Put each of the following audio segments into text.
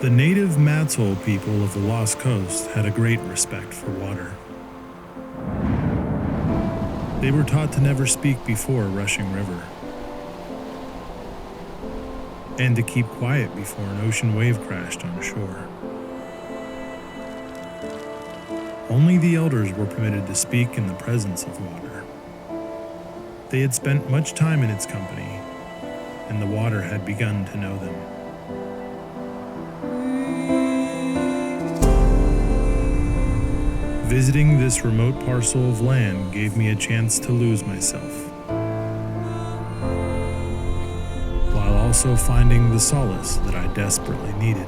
The native Matsole people of the Lost Coast had a great respect for water. They were taught to never speak before a rushing river, and to keep quiet before an ocean wave crashed on shore. Only the elders were permitted to speak in the presence of water. They had spent much time in its company, and the water had begun to know them. Visiting this remote parcel of land gave me a chance to lose myself, while also finding the solace that I desperately needed.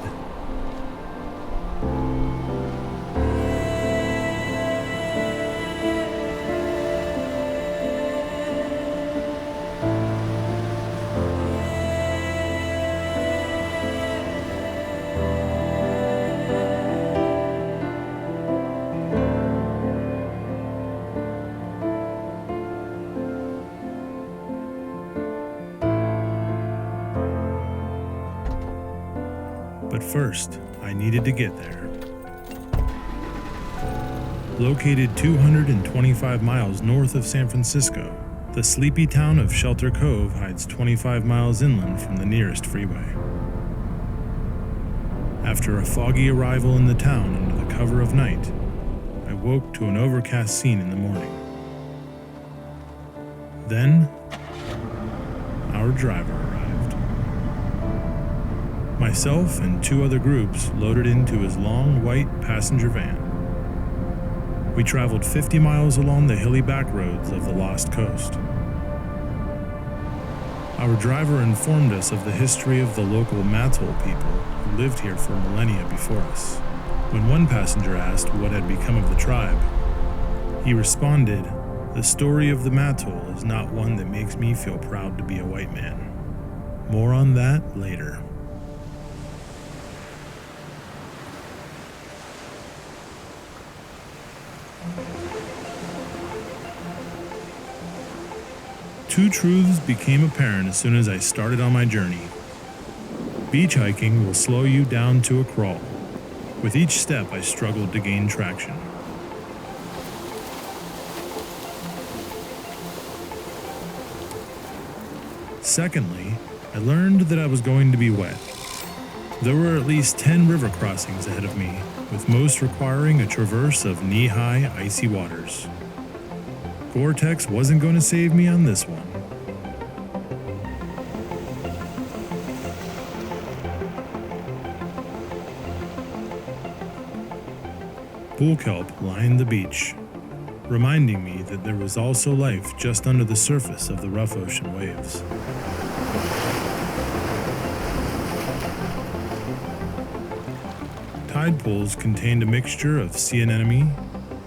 But first, I needed to get there. Located 225 miles north of San Francisco, the sleepy town of Shelter Cove hides 25 miles inland from the nearest freeway. After a foggy arrival in the town under the cover of night, I woke to an overcast scene in the morning. Then, our driver arrived. Myself and two other groups loaded into his long, white passenger van. We traveled 50 miles along the hilly back roads of the Lost Coast. Our driver informed us of the history of the local Matsole people who lived here for millennia before us. When one passenger asked what had become of the tribe, he responded, "The story of the Matsole is not one that makes me feel proud to be a white man." More on that later. Two truths became apparent as soon as I started on my journey. Beach hiking will slow you down to a crawl. With each step, I struggled to gain traction. Secondly, I learned that I was going to be wet. There were at least 10 river crossings ahead of me, with most requiring a traverse of knee-high icy waters. Gore-Tex wasn't going to save me on this one. Bull kelp lined the beach, reminding me that there was also life just under the surface of the rough ocean waves. Tide pools contained a mixture of sea anemone,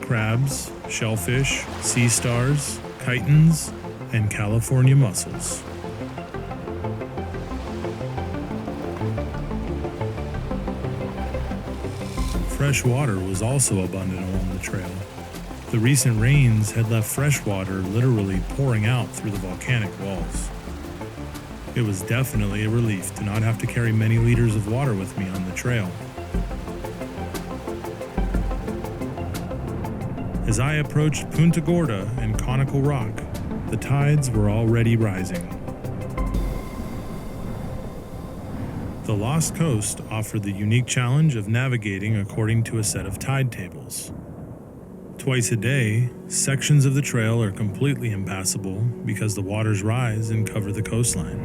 crabs, shellfish, sea stars, chitons, and California mussels. Fresh water was also abundant along the trail. The recent rains had left fresh water literally pouring out through the volcanic walls. It was definitely a relief to not have to carry many liters of water with me on the trail. As I approached Punta Gorda and Conical Rock, the tides were already rising. The Lost Coast offered the unique challenge of navigating according to a set of tide tables. Twice a day, sections of the trail are completely impassable because the waters rise and cover the coastline.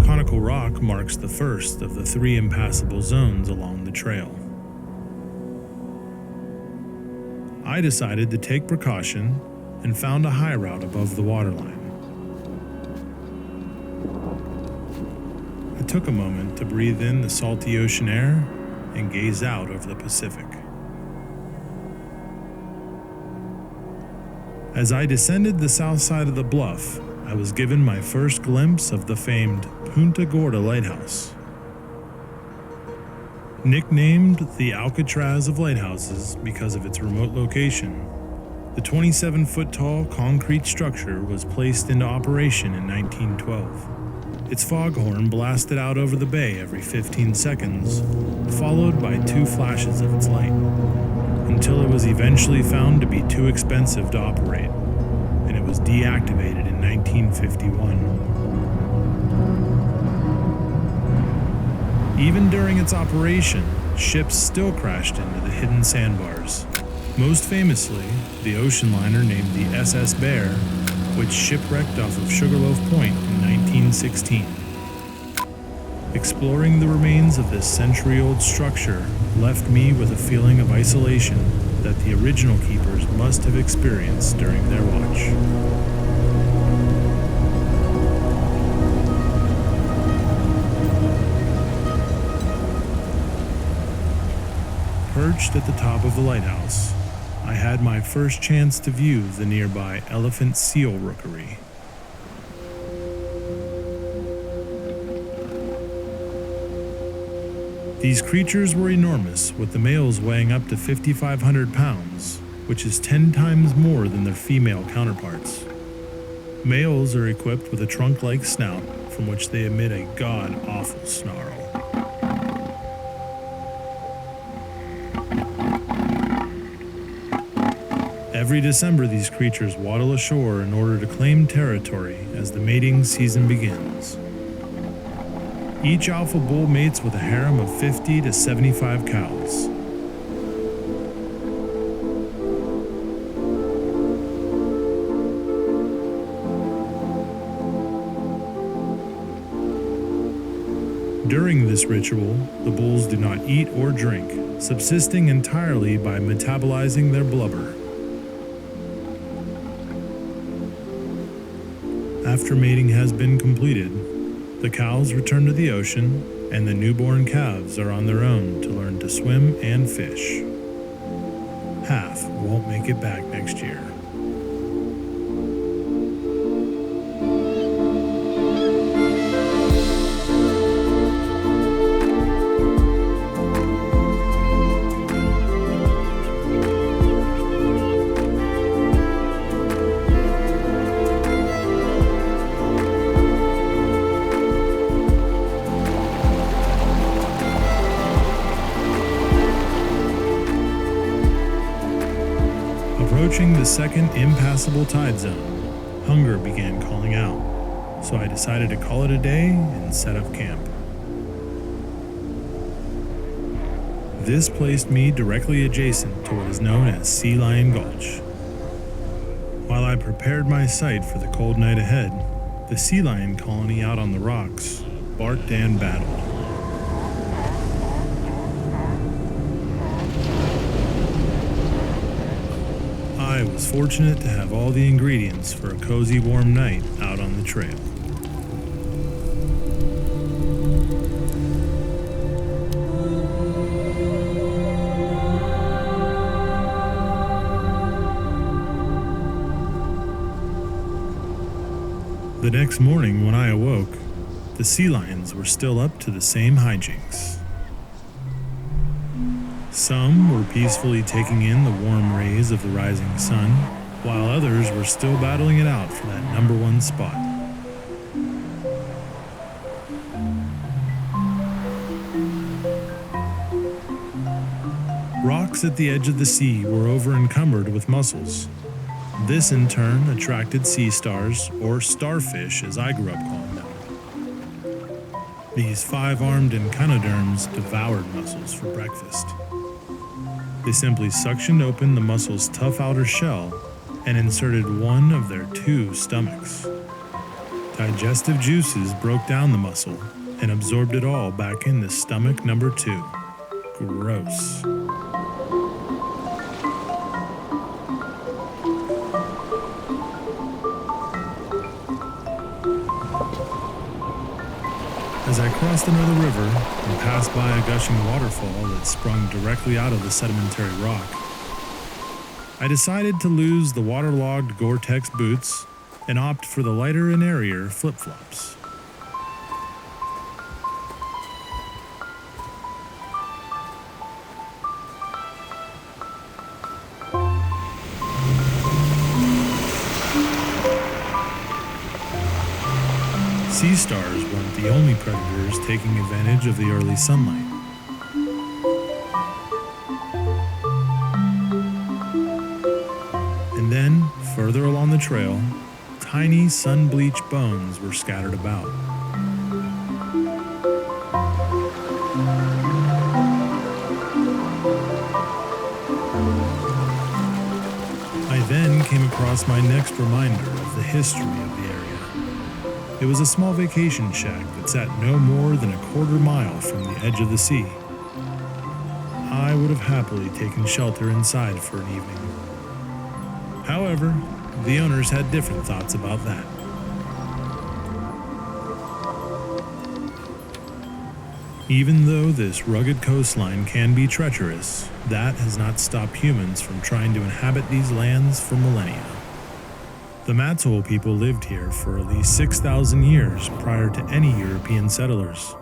Conical Rock marks the first of the 3 impassable zones along the trail. I decided to take precaution and found a high route above the waterline. I took a moment to breathe in the salty ocean air and gaze out over the Pacific. As I descended the south side of the bluff, I was given my first glimpse of the famed Punta Gorda lighthouse. Nicknamed the Alcatraz of lighthouses because of its remote location, the 27-foot tall concrete structure was placed into operation in 1912. Its foghorn blasted out over the bay every 15 seconds, followed by 2 flashes of its light, until it was eventually found to be too expensive to operate, and it was deactivated in 1951. Even during its operation, ships still crashed into the hidden sandbars. Most famously, the ocean liner named the SS Bear, which shipwrecked off of Sugarloaf Point in 1916. Exploring the remains of this century-old structure left me with a feeling of isolation that the original keepers must have experienced during their watch. Perched at the top of the lighthouse, I had my first chance to view the nearby elephant seal rookery. These creatures were enormous, with the males weighing up to 5,500 pounds, which is 10 times more than their female counterparts. Males are equipped with a trunk-like snout from which they emit a god-awful snarl. Every December, these creatures waddle ashore in order to claim territory as the mating season begins. Each alpha bull mates with a harem of 50 to 75 cows. During this ritual, the bulls do not eat or drink, subsisting entirely by metabolizing their blubber. After mating has been completed, the cows return to the ocean, and the newborn calves are on their own to learn to swim and fish. Half won't make it back next year. Approaching the second impassable tide zone, hunger began calling out, so I decided to call it a day and set up camp. This placed me directly adjacent to what is known as Sea Lion Gulch. While I prepared my site for the cold night ahead, the sea lion colony out on the rocks barked and battled. I was fortunate to have all the ingredients for a cozy, warm night out on the trail. The next morning when I awoke, the sea lions were still up to the same hijinks. Some were peacefully taking in the warm rays of the rising sun, while others were still battling it out for that number one spot. Rocks at the edge of the sea were over-encumbered with mussels. This in turn attracted sea stars, or starfish as I grew up calling them. These 5-armed echinoderms devoured mussels for breakfast. They simply suctioned open the mussel's tough outer shell and inserted one of their 2 stomachs. Digestive juices broke down the mussel and absorbed it all back into stomach number 2. Gross. As I crossed another river and passed by a gushing waterfall that sprung directly out of the sedimentary rock, I decided to lose the waterlogged Gore-Tex boots and opt for the lighter and airier flip-flops. Sea stars weren't the only predators taking advantage of the early sunlight. And then, further along the trail, tiny sun-bleached bones were scattered about. I then came across my next reminder of the history of the area. It was a small vacation shack that sat no more than a quarter mile from the edge of the sea. I would have happily taken shelter inside for an evening. However, the owners had different thoughts about that. Even though this rugged coastline can be treacherous, that has not stopped humans from trying to inhabit these lands for millennia. The Matsol people lived here for at least 6,000 years prior to any European settlers.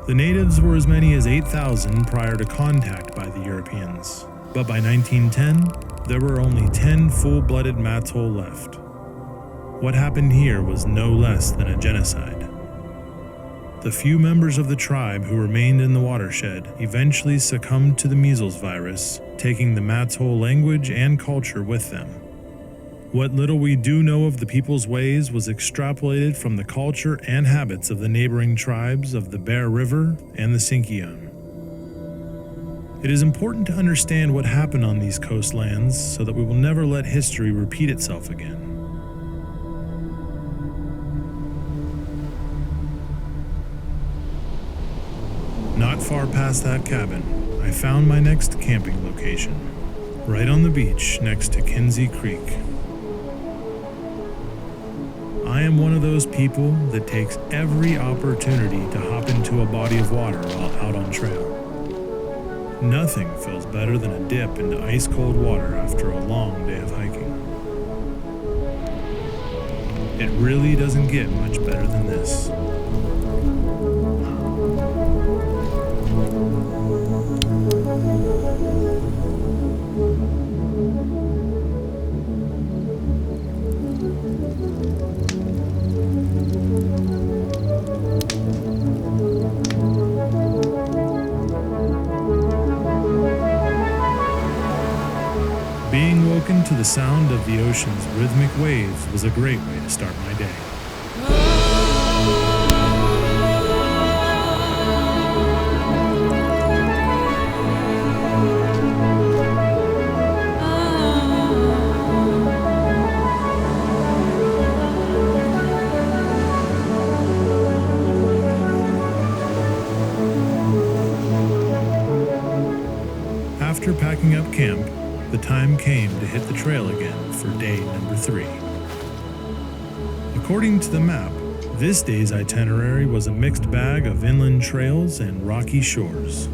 The natives were as many as 8,000 prior to contact by the Europeans, but by 1910, there were only 10 full-blooded Matsol left. What happened here was no less than a genocide. The few members of the tribe who remained in the watershed eventually succumbed to the measles virus, taking the Matsol language and culture with them. What little we do know of the people's ways was extrapolated from the culture and habits of the neighboring tribes of the Bear River and the Sinkyone. It is important to understand what happened on these coastlands so that we will never let history repeat itself again. Not far past that cabin, I found my next camping location, right on the beach next to Kinsey Creek. I am one of those people that takes every opportunity to hop into a body of water while out on trail. Nothing feels better than a dip into ice-cold water after a long day of hiking. It really doesn't get much better than this. Being woken to the sound of the ocean's rhythmic waves was a great way to start my day. After packing up camp, the time came to hit the trail again for day number 3. According to the map, this day's itinerary was a mixed bag of inland trails and rocky shores.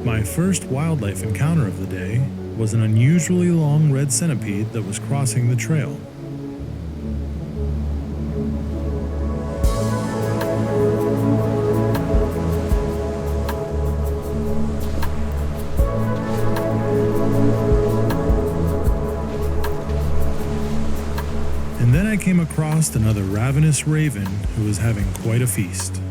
My first wildlife encounter of the day was an unusually long red centipede that was crossing the trail. And then I came across another ravenous raven who was having quite a feast.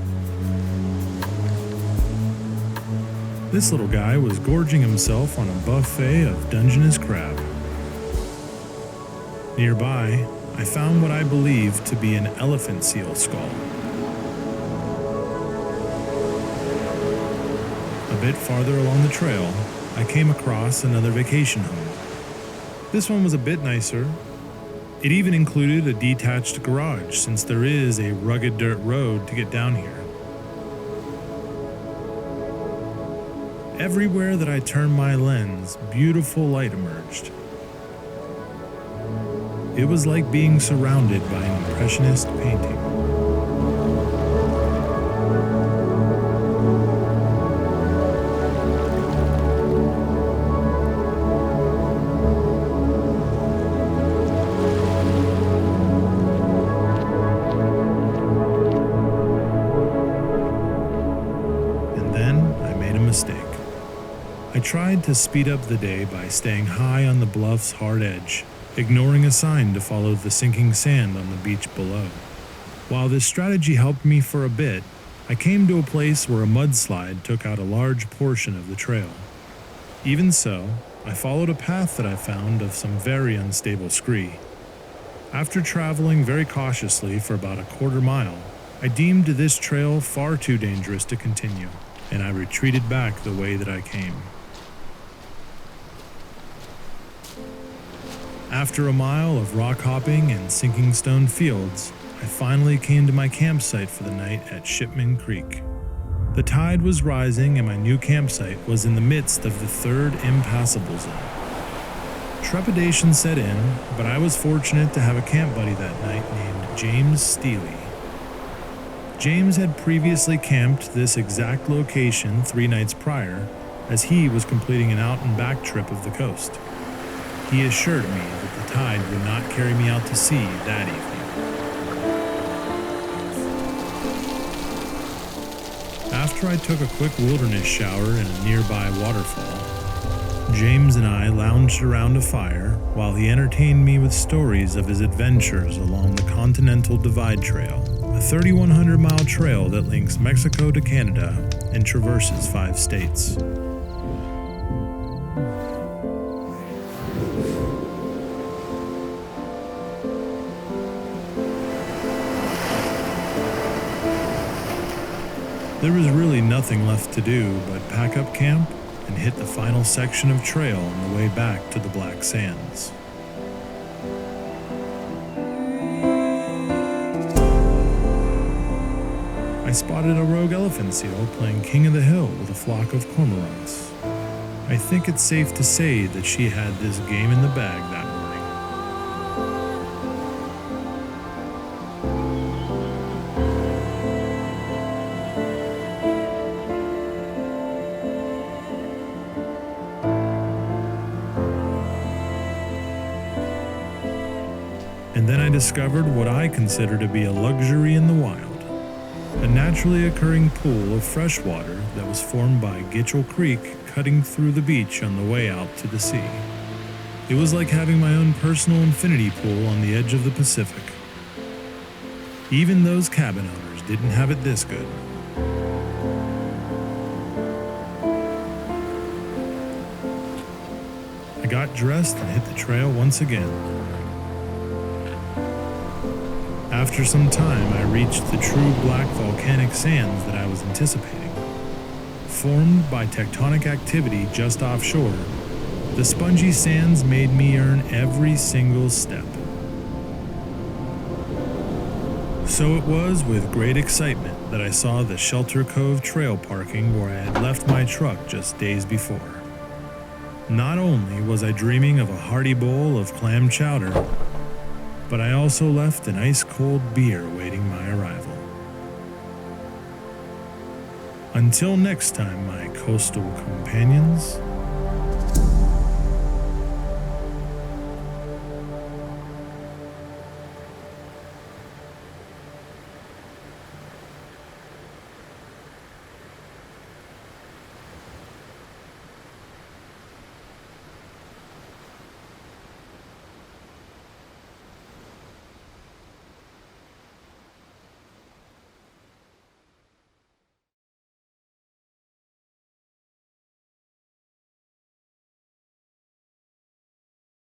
This little guy was gorging himself on a buffet of Dungeness crab. Nearby, I found what I believed to be an elephant seal skull. A bit farther along the trail, I came across another vacation home. This one was a bit nicer. It even included a detached garage, since there is a rugged dirt road to get down here. Everywhere that I turned my lens, beautiful light emerged. It was like being surrounded by an impressionist painting. I tried to speed up the day by staying high on the bluff's hard edge, ignoring a sign to follow the sinking sand on the beach below. While this strategy helped me for a bit, I came to a place where a mudslide took out a large portion of the trail. Even so, I followed a path that I found of some very unstable scree. After traveling very cautiously for about a quarter mile, I deemed this trail far too dangerous to continue, and I retreated back the way that I came. After a mile of rock hopping and sinking stone fields, I finally came to my campsite for the night at Shipman Creek. The tide was rising and my new campsite was in the midst of the third impassable zone. Trepidation set in, but I was fortunate to have a camp buddy that night named James Steely. James had previously camped this exact location 3 nights prior, as he was completing an out and back trip of the coast. He assured me that the tide would not carry me out to sea that evening. After I took a quick wilderness shower in a nearby waterfall, James and I lounged around a fire while he entertained me with stories of his adventures along the Continental Divide Trail, a 3,100-mile trail that links Mexico to Canada and traverses 5 states. There was really nothing left to do but pack up camp and hit the final section of trail on the way back to the Black Sands. I spotted a rogue elephant seal playing King of the Hill with a flock of cormorants. I think it's safe to say that she had this game in the bag that morning. And then I discovered what I consider to be a luxury in the wild, a naturally occurring pool of fresh water that was formed by Gitchell Creek cutting through the beach on the way out to the sea. It was like having my own personal infinity pool on the edge of the Pacific. Even those cabin owners didn't have it this good. I got dressed and hit the trail once again. After some time, I reached the true black volcanic sands that I was anticipating. Formed by tectonic activity just offshore, the spongy sands made me earn every single step. So it was with great excitement that I saw the Shelter Cove trail parking where I had left my truck just days before. Not only was I dreaming of a hearty bowl of clam chowder, but I also left an ice-cold beer waiting my arrival. Until next time, my coastal companions.